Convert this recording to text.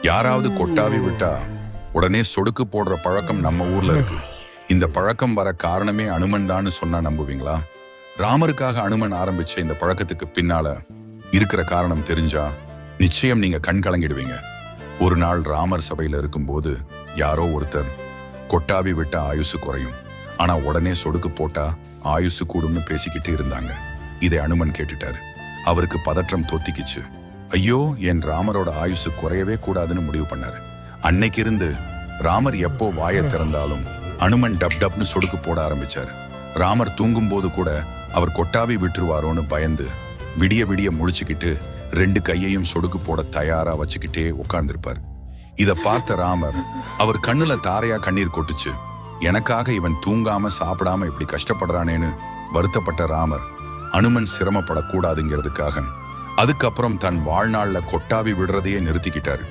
யாராவது கொட்டாவி விட்டா உடனே சொடுக்கு போடுற பழக்கம் நம்ம ஊர்ல இருக்கு. இந்த பழக்கம் வர காரணமே அனுமன் தான் சொன்னா நம்புவீங்களா? ராமருக்காக அனுமன் ஆரம்பிச்ச இந்த பழக்கத்துக்கு பின்னால இருக்கிற காரணம் தெரிஞ்சா நிச்சயம் நீங்க கண் கலங்கிடுவீங்க. ஒரு நாள் ராமர் சபையில இருக்கும்போது யாரோ ஒருத்தர் கொட்டாவி விட்டா ஆயுசு குறையும், ஆனா உடனே சொடுக்கு போட்டா ஆயுசு கூடும்னு பேசிக்கிட்டு இருந்தாங்க. இதை அனுமன் கேட்டுட்டாரு. அவருக்கு பதற்றம் தொத்திக்கிச்சு. ஐயோ, என் ராமரோட ஆயுசு குறையவே கூடாதுன்னு முடிவு பண்ணாரு. அன்னைக்கு இருந்து ராமர் எப்போ வாயை திறந்தாலும் அனுமன் டப் டப்னு சொடுக்கு போட ஆரம்பிச்சாரு. ராமர் தூங்கும் போது கூட அவர் கொட்டாவி விட்டுருவாரோன்னு பயந்து விடிய விடிய முழிச்சுக்கிட்டு 2 கையையும் சொடுக்கு போட தயாரா வச்சுக்கிட்டே உட்கார்ந்திருப்பார். இத பார்த்த ராமர் அவர் கண்ணுல தாரையா கண்ணீர் கொட்டுச்சு. எனக்காக இவன் தூங்காம சாப்பிடாம இப்படி கஷ்டப்படுறானேன்னு வருத்தப்பட்ட ராமர் அனுமன் சிரமப்படக்கூடாதுங்கிறதுக்காக அதுக்கப்புறம் தன் வாழ்நாள்ல கொட்டாவி விடுறதையே நிறுத்திக்கிட்டாரு.